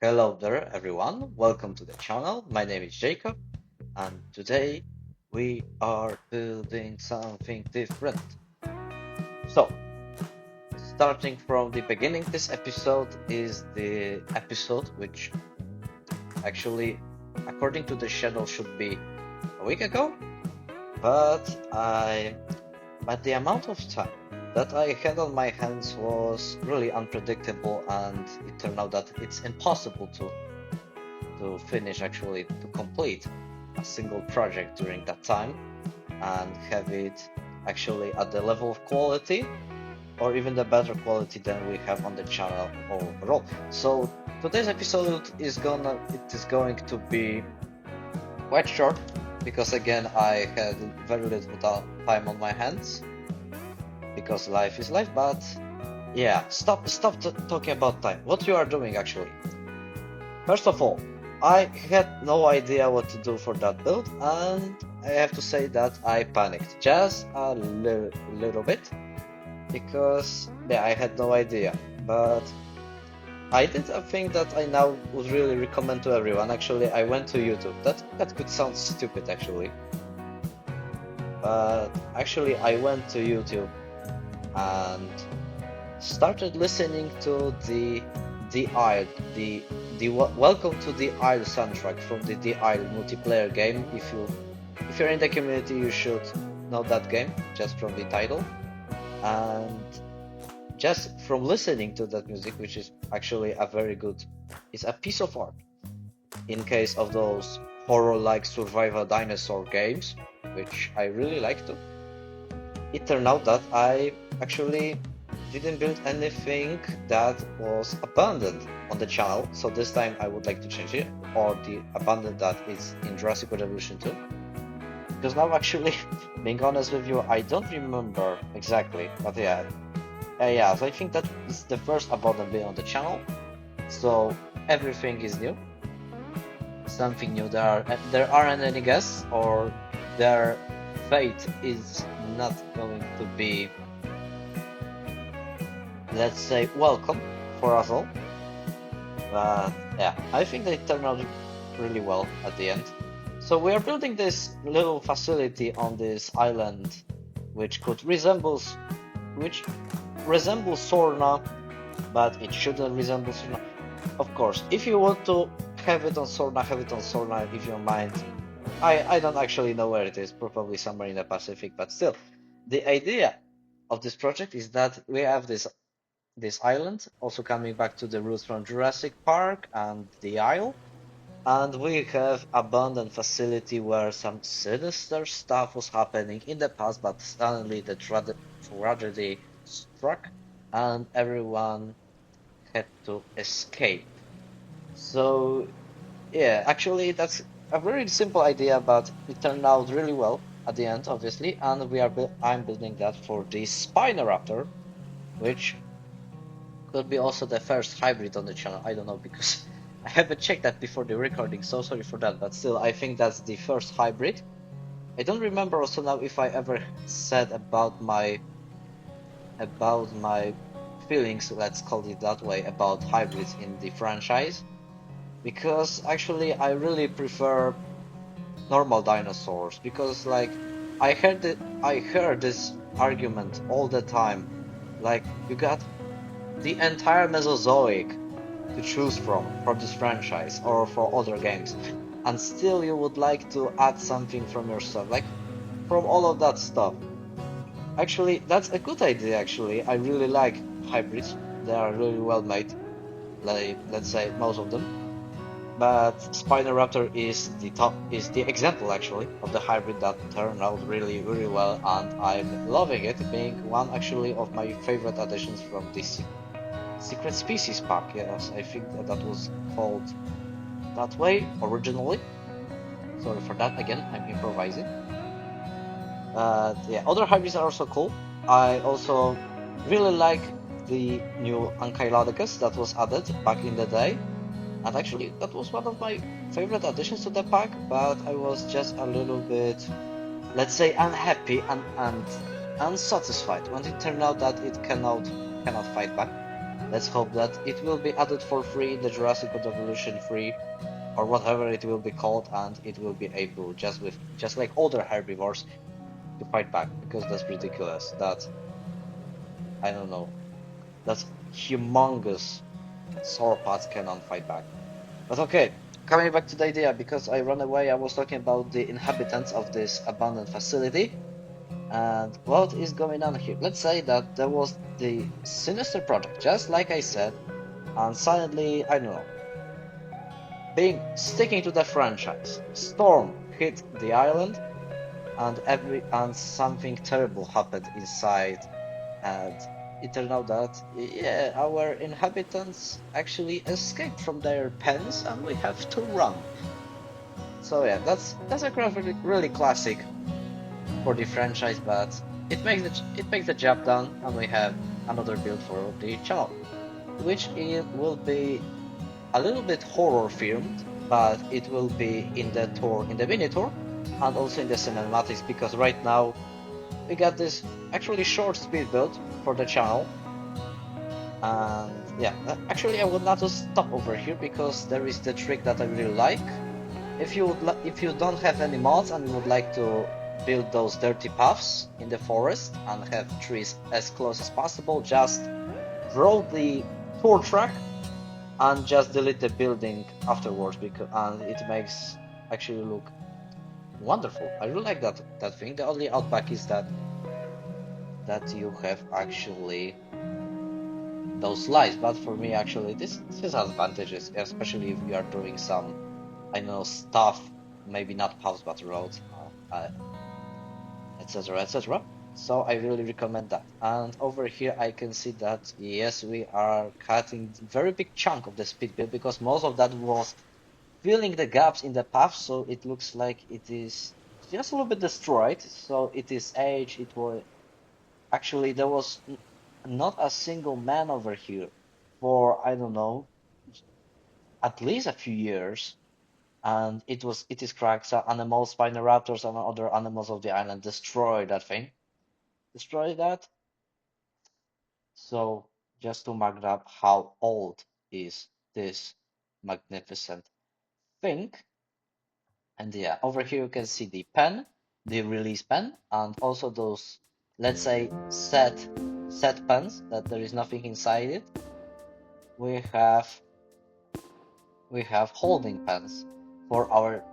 Hello there, everyone. Welcome to the channel. My name is Jacob, and today we are building something different. So, starting from the beginning, this episode is the episode which actually, according to the schedule, should be a week ago, but the amount of time that I had on my hands was really unpredictable, and it turned out that it's impossible to finish, actually to complete a single project during that time and have it actually at the level of quality or even the better quality than we have on the channel overall. So today's episode is going to be quite short because again I had very little time on my hands because life is life. But yeah, stop talking about time. What you are doing actually? First of all, I had no idea what to do for that build, and I have to say that I panicked just a little bit because yeah, I had no idea. But I did a thing that I now would really recommend to everyone. Actually, I went to YouTube. That could sound stupid actually, but actually I went to YouTube and started listening to the Isle, the Welcome to the Isle soundtrack from the Isle multiplayer game. If you're in the community, you should know that game just from the title. And just from listening to that music, which is actually a very good, it's a piece of art in case of those horror-like survival dinosaur games, which I really like to. It turned out that I actually didn't build anything that was abandoned on the channel, so this time I would like to change it, or the abandoned that is in Jurassic World Evolution 2. Because now actually, being honest with you, I don't remember exactly, but yeah, so I think that is the first abandoned bit on the channel, so everything is new, something new. There aren't any guests, or their fate is not going to be, let's say, welcome for us all. But yeah, I think they turned out really well at the end. So we are building this little facility on this island, which which resembles Sorna, but it shouldn't resemble Sorna. Of course, if you want to have it on Sorna, have it on Sorna if you mind. I don't actually know where it is, probably somewhere in the Pacific, but still, the idea of this project is that we have this island, also coming back to the roots from Jurassic Park and the Isle. And we have abandoned facility where some sinister stuff was happening in the past, but suddenly the tragedy struck and everyone had to escape. So yeah, actually that's a very simple idea, but it turned out really well at the end, obviously. And I'm building that for the Spinoraptor, which could be also the first hybrid on the channel. I don't know because I haven't checked that before the recording, so sorry for that. But still, I think that's the first hybrid. I don't remember also now if I ever said about my feelings, let's call it that way, about hybrids in the franchise. Because actually, I really prefer normal dinosaurs. Because like I heard this argument all the time. Like you got the entire Mesozoic to choose from for this franchise or for other games, and still you would like to add something from yourself, like from all of that stuff. Actually, that's a good idea. Actually, I really like hybrids. They are really well made. Like let's say most of them. But Spinoraptor is the example actually of the hybrid that turned out really well, and I'm loving it, being one actually of my favorite additions from this Secret Species pack. Yes, I think that was called that way originally. Sorry for that. Again, I'm improvising. Yeah, other hybrids are also cool. I also really like the new Ankylodocus that was added back in the day. And actually, that was one of my favorite additions to the pack, but I was just a little bit, let's say, unhappy and unsatisfied when it turned out that it cannot fight back. Let's hope that it will be added for free, the Jurassic World Evolution free, or whatever it will be called, and it will be able, just like other herbivores, to fight back, because that's ridiculous. That, I don't know, that humongous sauropods cannot fight back. But okay, coming back to the idea, because I ran away, I was talking about the inhabitants of this abandoned facility. And what is going on here? Let's say that there was the sinister project, just like I said, and suddenly, I don't know, being sticking to the franchise, storm hit the island, and something terrible happened inside, and it turned out that, yeah, our inhabitants actually escaped from their pens, and we have to run. So yeah, that's a really classic for the franchise, but it makes the job done, and we have another build for the channel, which it will be a little bit horror filmed, but it will be in the tour, in the mini tour, and also in the cinematics, because right now we got this actually short speed build for the channel. And yeah, actually I would not to stop over here, because there is the trick that I really like. If you don't have any mods and you would like to build those dirty paths in the forest and have trees as close as possible, just draw the tour track and just delete the building afterwards, because and it makes actually look wonderful. I really like that thing. The only outback is that you have actually those lights, but for me actually this has advantages, especially if you are doing some, I know, stuff, maybe not paths but roads, etc, etc. So I really recommend that. And over here I can see that yes, we are cutting very big chunk of the speed build, because most of that was filling the gaps in the path, so it looks like it is just a little bit destroyed. So it is aged. It was actually, there was not a single man over here for, I don't know, at least a few years, and it is cracked. So animals, Spinoraptors and other animals of the island destroy that thing, destroy that. So just to mark up how old is this magnificent thing. And yeah, over here you can see the pen, the release pen, and also those, let's say, set pens that there is nothing inside it. We have holding pens for our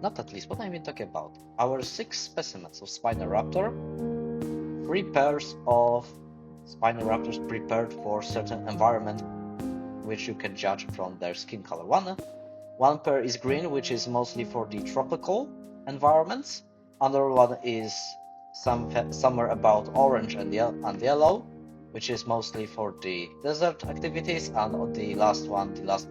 not at least, what I'm talking about. Our 6 specimens of Spinoraptor, 3 pairs of Spinoraptors prepared for certain environment, which you can judge from their skin color. One pair is green, which is mostly for the tropical environments. Another one is somewhere about orange and yellow, which is mostly for the desert activities. And the last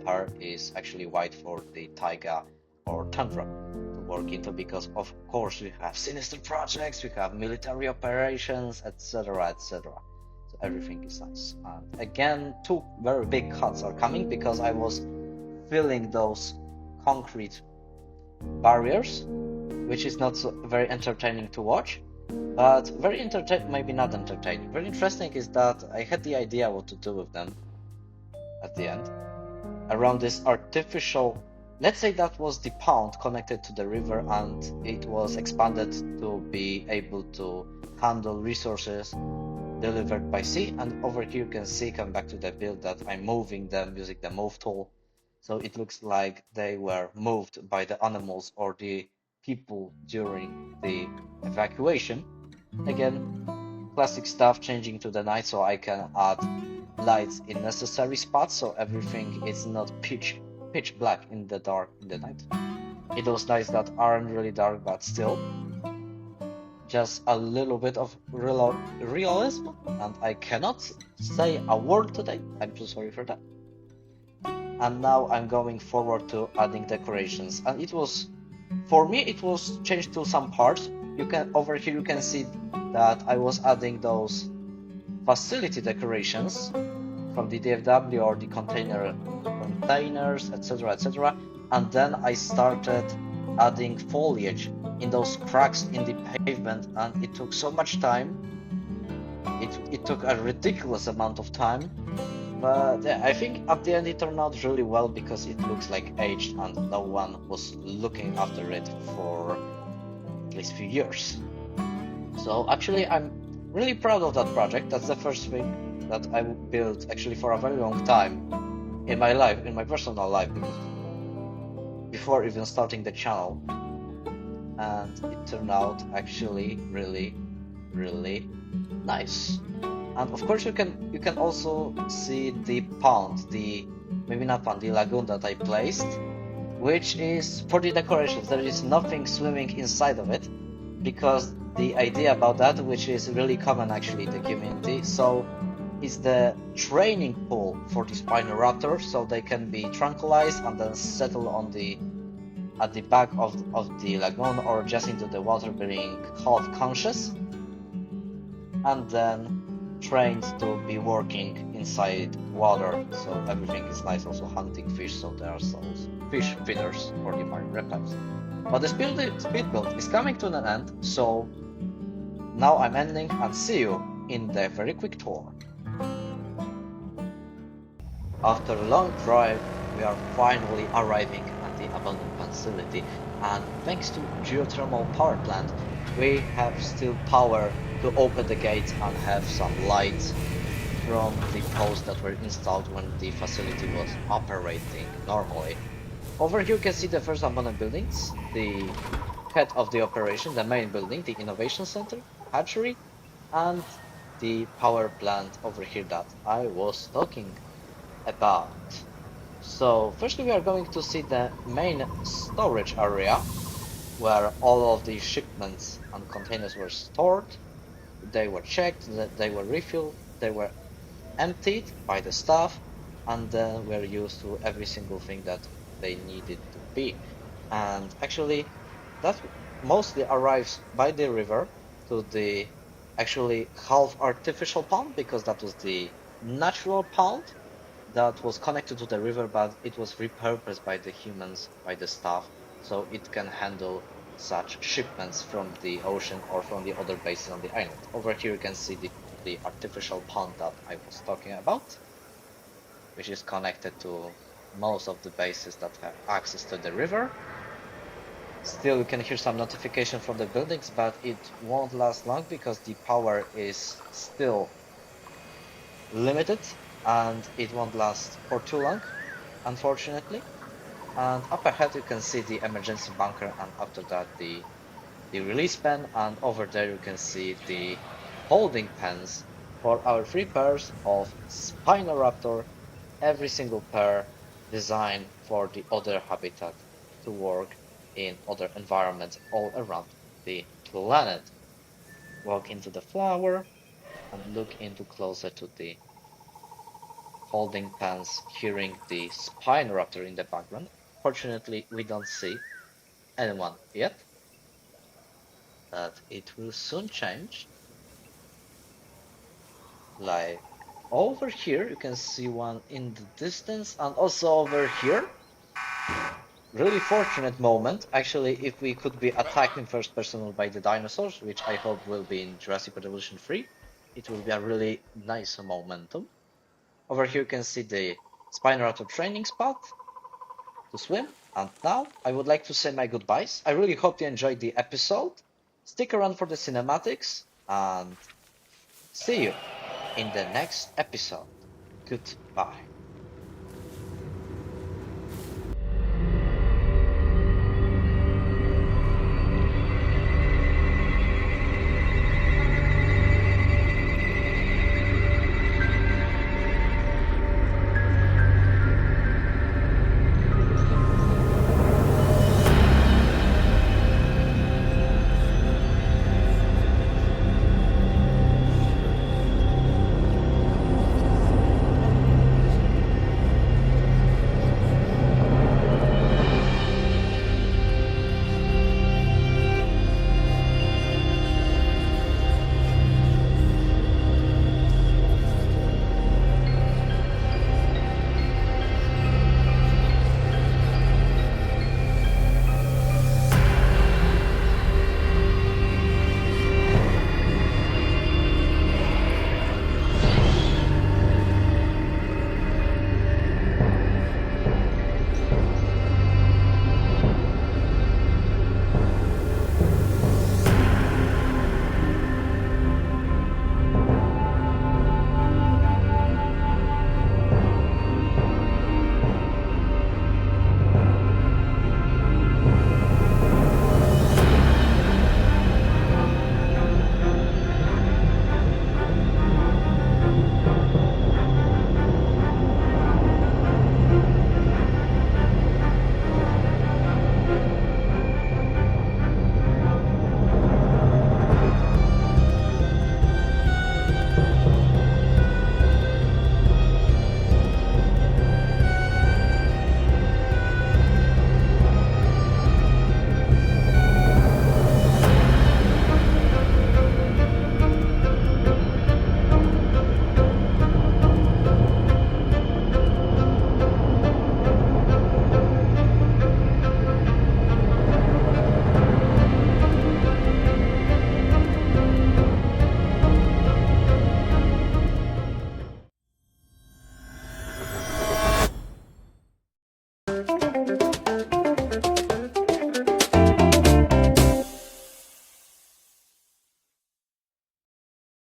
pair is actually white for the taiga or tundra to work into, because of course we have sinister projects, we have military operations, etc, etc. So everything is nice. And again, 2 very big cuts are coming, because I was filling those concrete barriers, which is not so very entertaining to watch, but very maybe not entertaining. Very interesting is that I had the idea what to do with them at the end, around this artificial, let's say that was the pond connected to the river, and it was expanded to be able to handle resources delivered by sea. And over here you can see, come back to the build, that I'm moving them using the move tool. So it looks like they were moved by the animals or the people during the evacuation. Again, classic stuff, changing to the night, so I can add lights in necessary spots, so everything is not pitch black in the dark in the night. It was nice that aren't really dark, but still just a little bit of realism. And I cannot say a word today, I'm so sorry for that. And now I'm going forward to adding decorations, and it was, for me, it was changed to some parts. You can, over here you can see that I was adding those facility decorations from the DFW or the containers, etc, etc. And then I started adding foliage in those cracks in the pavement, and it took so much time it took a ridiculous amount of time, but yeah, I think at the end it turned out really well because it looks like aged and no one was looking after it for at least few years. So actually, I'm really proud of that project. That's the first thing that I built actually for a very long time in my life, in my personal life, because before even starting the channel, and it turned out actually really, really nice. And of course, you can also see the pond, the maybe not pond, the lagoon that I placed, which is for the decorations. There is nothing swimming inside of it, because the idea about that, which is really common actually in the community, so is the training pool for the Spinoraptors, so they can be tranquilized and then settle on the at the back of the lagoon or just into the water being half conscious, and then trained to be working inside water, so everything is nice. Also hunting fish, so there are some fish feeders for the marine reptiles. But the speed build is coming to an end, so now I'm ending and see you in the very quick tour. After a long drive, we are finally arriving at the abandoned facility, and thanks to geothermal power plant, we have still power to open the gates and have some lights from the poles that were installed when the facility was operating normally. Over here you can see the first abandoned buildings, the head of the operation, the main building, the innovation center, hatchery, and the power plant over here that I was talking about. So firstly we are going to see the main storage area where all of the shipments and containers were stored. They were checked, they were refilled, they were emptied by the staff, and then were used to every single thing that they needed to be. And actually that mostly arrives by the river to the actually half artificial pond, because that was the natural pond that was connected to the river, but it was repurposed by the humans, by the staff, so it can handle such shipments from the ocean or from the other bases on the island. Over here you can see the artificial pond that I was talking about, which is connected to most of the bases that have access to the river. Still, you can hear some notification from the buildings, but it won't last long because the power is still limited and it won't last for too long, unfortunately. And up ahead you can see the emergency bunker, and after that the release pen, and over there you can see the holding pens for our 3 pairs of Spinoraptor, every single pair designed for the other habitat to work in other environments all around the planet. Walk into the flower and look into closer to the holding pens, hearing the Spinoraptor in the background. Fortunately, we don't see anyone yet, but it will soon change. Like over here, you can see one in the distance, and also over here. Really fortunate moment, actually, if we could be attacked in first person by the dinosaurs, which I hope will be in Jurassic World Evolution 3. It will be a really nice momentum. Over here you can see the Spinoraptor training spot to swim. And now I would like to say my goodbyes. I really hope you enjoyed the episode. Stick around for the cinematics and see you in the next episode. Goodbye.